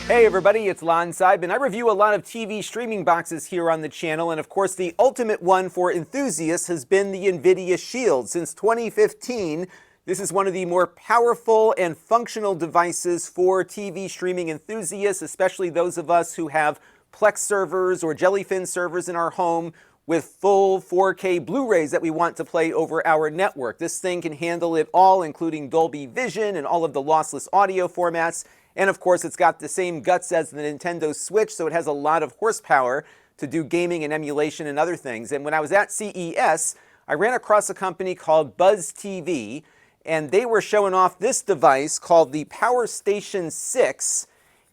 Hey everybody, it's Lon.TV, and I review a lot of TV streaming boxes here on the channel, and of course the ultimate one for enthusiasts has been the NVIDIA Shield. Since 2015, this is one of the more powerful and functional devices for TV streaming enthusiasts, especially those of us who have Plex servers or Jellyfin servers in our home with full 4K Blu-rays that we want to play over our network. This thing can handle it all, including Dolby Vision and all of the lossless audio formats. And of course, it's got the same guts as the Nintendo Switch, so it has a lot of horsepower to do gaming and emulation and other things. And when I was at CES, I ran across a company called BuzzTV, and they were showing off this device called the Powerstation 6,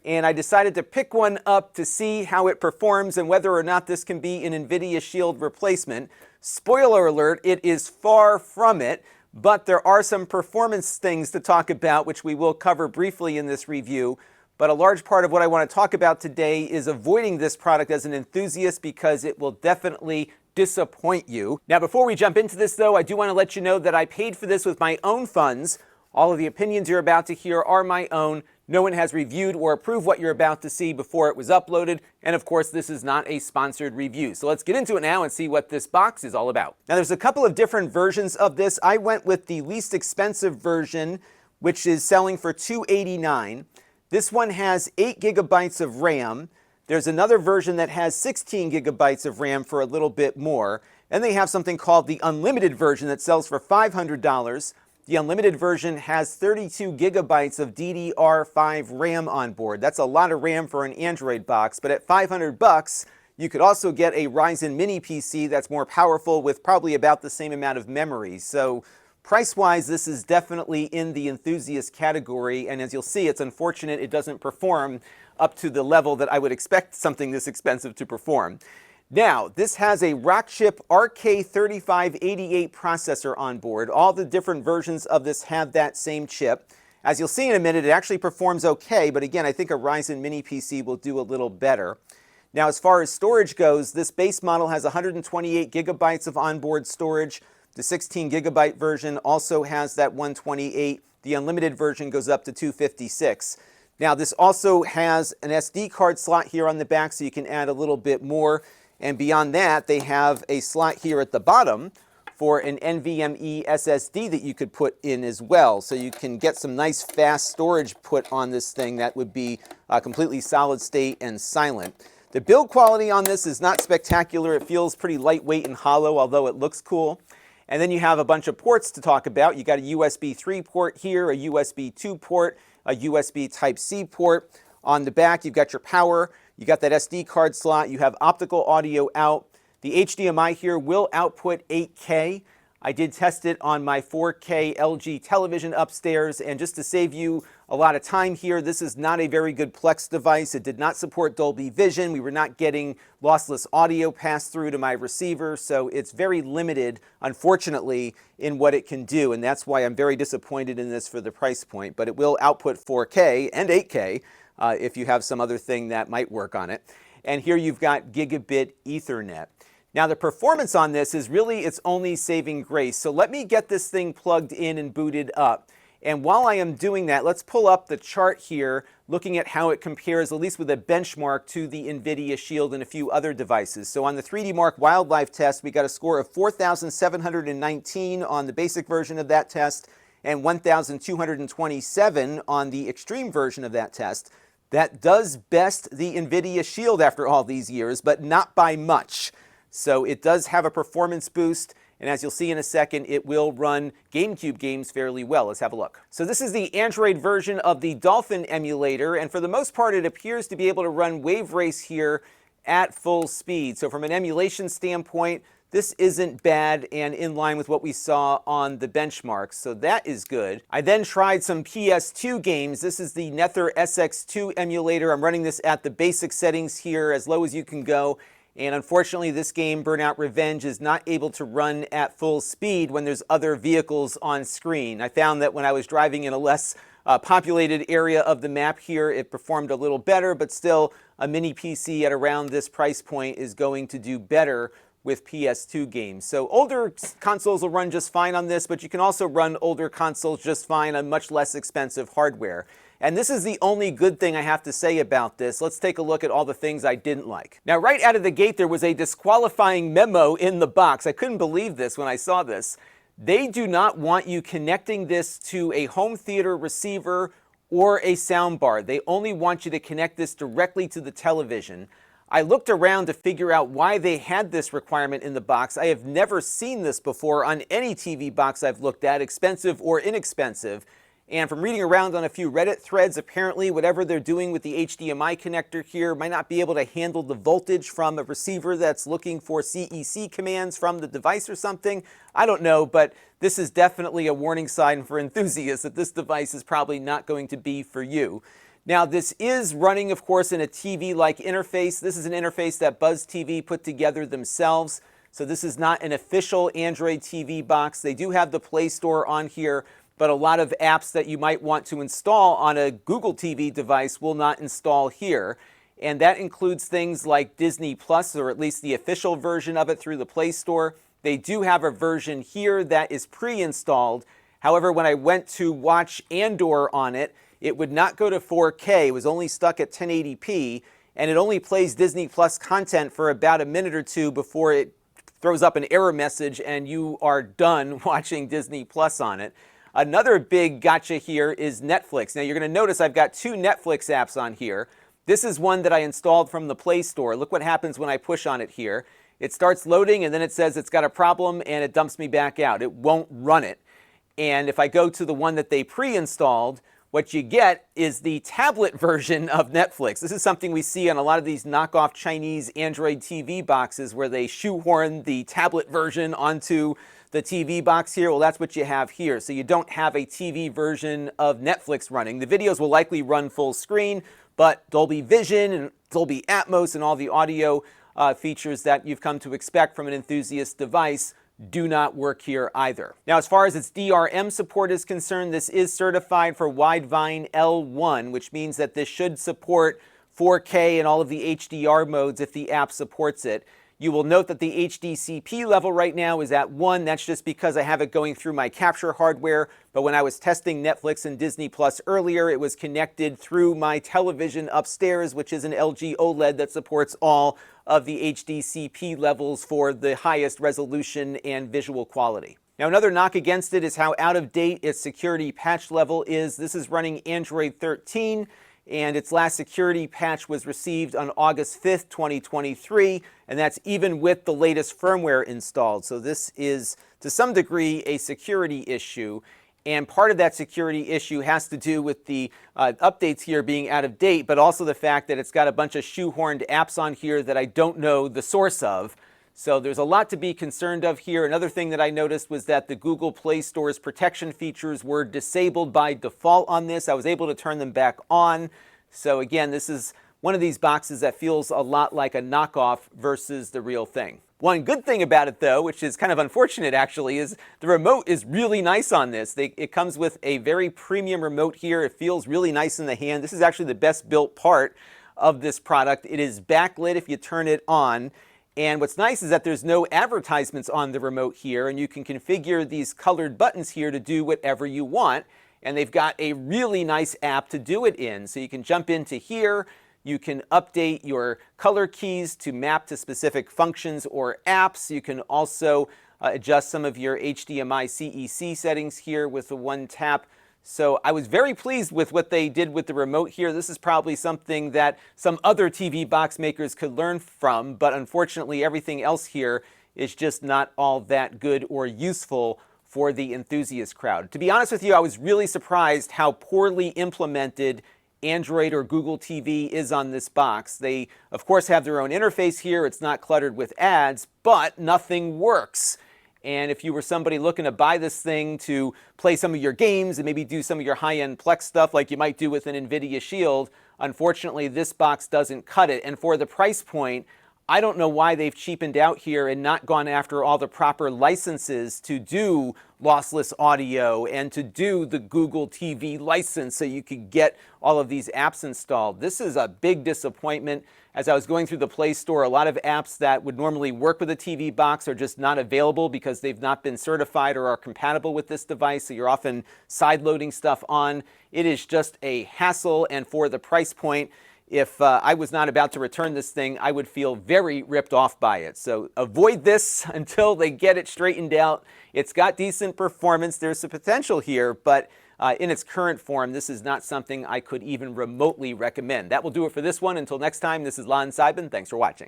and I decided to pick one up to see how it performs and whether or not this can be an NVIDIA Shield replacement. Spoiler alert, it is far from it. But there are some performance things to talk about, which we will cover briefly in this review. But a large part of what I want to talk about today is avoiding this product as an enthusiast because it will definitely disappoint you. Now, before we jump into this, though, I do want to let you know that I paid for this with my own funds. All of the opinions you're about to hear are my own. No one has reviewed or approved what you're about to see before it was uploaded. And of course, this is not a sponsored review. So let's get into it now and see what this box is all about. Now, there's a couple of different versions of this. I went with the least expensive version, which is selling for $289. This one has 8 gigabytes of RAM. There's another version that has 16 gigabytes of RAM for a little bit more. And they have something called the unlimited version that sells for $500. The unlimited version has 32 gigabytes of DDR5 RAM on board. That's a lot of RAM for an Android box, but at $500, you could also get a Ryzen mini PC that's more powerful with probably about the same amount of memory. So price-wise, this is definitely in the enthusiast category, and as you'll see, it's unfortunate it doesn't perform up to the level that I would expect something this expensive to perform. Now, this has a Rockchip RK3588 processor on board. All the different versions of this have that same chip. As you'll see in a minute, it actually performs okay, but again, I think a Ryzen mini PC will do a little better. Now, as far as storage goes, this base model has 128 gigabytes of onboard storage. The 16 gigabyte version also has that 128. The unlimited version goes up to 256. Now, this also has an SD card slot here on the back, so you can add a little bit more. And beyond that, they have a slot here at the bottom for an NVMe SSD that you could put in as well. So you can get some nice fast storage put on this thing that would be completely solid state and silent. The build quality on this is not spectacular. It feels pretty lightweight and hollow, although it looks cool. And then you have a bunch of ports to talk about. You got a USB 3 port here, a USB 2 port, a USB Type-C port. On the back, you've got your power. You got that SD card slot. You have optical audio out. The HDMI here will output 8K. I did test it on my 4K LG television upstairs, and just to save you a lot of time here, this is not a very good Plex device. It did not support Dolby Vision. We were not getting lossless audio passed through to my receiver, so it's very limited, unfortunately, in what it can do, and that's why I'm very disappointed in this for the price point. But it will output 4K and 8K. If you have some other thing that might work on it. And here you've got gigabit Ethernet. Now the performance on this is really its only saving grace. So let me get this thing plugged in and booted up. And while I am doing that, let's pull up the chart here, looking at how it compares, at least with a benchmark, to the NVIDIA Shield and a few other devices. So on the 3D Mark Wildlife test, we got a score of 4,719 on the basic version of that test, and 1,227 on the extreme version of that test. That does best the NVIDIA Shield after all these years, but not by much. So it does have a performance boost, and as you'll see in a second, it will run Gamecube games fairly well. Let's have a look. So this is the Android version of the Dolphin emulator, and for the most part, it appears to be able to run Wave Race here at full speed. So from an emulation standpoint, this isn't bad and in line with what we saw on the benchmarks, so that is good. I then tried some PS2 games. This is the Nether SX2 emulator. I'm running this at the basic settings here, as low as you can go. And unfortunately, this game, Burnout Revenge, is not able to run at full speed when there's other vehicles on screen. I found that when I was driving in a less populated area of the map here, it performed a little better, but still a mini PC at around this price point is going to do better with PS2 games. So older consoles will run just fine on this, but you can also run older consoles just fine on much less expensive hardware. And this is the only good thing I have to say about this. Let's take a look at all the things I didn't like. Now, right out of the gate, there was a disqualifying memo in the box. I couldn't believe this when I saw this. They do not want you connecting this to a home theater receiver or a soundbar. They only want you to connect this directly to the television. I looked around to figure out why they had this requirement in the box. I have never seen this before on any TV box I've looked at, expensive or inexpensive. And from reading around on a few Reddit threads, apparently whatever they're doing with the HDMI connector here might not be able to handle the voltage from a receiver that's looking for CEC commands from the device or something. I don't know, but this is definitely a warning sign for enthusiasts that this device is probably not going to be for you. Now, this is running, of course, in a TV-like interface. This is an interface that BuzzTV put together themselves. So this is not an official Android TV box. They do have the Play Store on here, but a lot of apps that you might want to install on a Google TV device will not install here. And that includes things like Disney Plus, or at least the official version of it through the Play Store. They do have a version here that is pre-installed. However, when I went to watch Andor on it, it would not go to 4K. It was only stuck at 1080p, and it only plays Disney Plus content for about a minute or two before it throws up an error message and you are done watching Disney Plus on it. Another big gotcha here is Netflix. Now, you're going to notice I've got two Netflix apps on here. This is one that I installed from the Play Store. Look what happens when I push on it here. It starts loading, and then it says it's got a problem, and it dumps me back out. It won't run it. And if I go to the one that they pre-installed, what you get is the tablet version of Netflix. This is something we see on a lot of these knockoff Chinese Android TV boxes where they shoehorn the tablet version onto the TV box here. Well, that's what you have here. So you don't have a TV version of Netflix running. The videos will likely run full screen, but Dolby Vision and Dolby Atmos and all the audio features that you've come to expect from an enthusiast device do not work here either. Now, as far as its DRM support is concerned, this is certified for Widevine L1, which means that this should support 4K and all of the HDR modes if the app supports it. You will note that the HDCP level right now is at 1. That's just because I have it going through my capture hardware. But when I was testing Netflix and Disney Plus earlier, it was connected through my television upstairs, which is an LG OLED that supports all of the HDCP levels for the highest resolution and visual quality. Now, another knock against it is how out of date its security patch level is. This is running Android 13. And its last security patch was received on August 5th, 2023, and that's even with the latest firmware installed. So this is, to some degree, a security issue, and part of that security issue has to do with the updates here being out of date, but also the fact that it's got a bunch of shoehorned apps on here that I don't know the source of. So there's a lot to be concerned of here. Another thing that I noticed was that the Google Play Store's protection features were disabled by default on this. I was able to turn them back on. So again, this is one of these boxes that feels a lot like a knockoff versus the real thing. One good thing about it, though, which is kind of unfortunate actually, is the remote is really nice on this. It comes with a very premium remote here. It feels really nice in the hand. This is actually the best built part of this product. It is backlit if you turn it on. And what's nice is that there's no advertisements on the remote here, and you can configure these colored buttons here to do whatever you want. And they've got a really nice app to do it in. So you can jump into here, you can update your color keys to map to specific functions or apps. You can also adjust some of your HDMI CEC settings here with the one tap. So I was very pleased with what they did with the remote here. This is probably something that some other TV box makers could learn from, but unfortunately everything else here is just not all that good or useful for the enthusiast crowd. To be honest with you, I was really surprised how poorly implemented Android or Google TV is on this box. They, of course, have their own interface here. It's not cluttered with ads, but nothing works. And if you were somebody looking to buy this thing to play some of your games and maybe do some of your high-end Plex stuff like you might do with an NVIDIA Shield, unfortunately, this box doesn't cut it. And for the price point, I don't know why they've cheapened out here and not gone after all the proper licenses to do lossless audio and to do the Google TV license so you could get all of these apps installed. This is a big disappointment. As I was going through the Play Store, a lot of apps that would normally work with a TV box are just not available because they've not been certified or are compatible with this device, so you're often side-loading stuff on. It is just a hassle, and for the price point, if I was not about to return this thing, I would feel very ripped off by it. So avoid this until they get it straightened out. It's got decent performance. There's some potential here, but in its current form, this is not something I could even remotely recommend. That will do it for this one. Until next time, this is Lon.TV. Thanks for watching.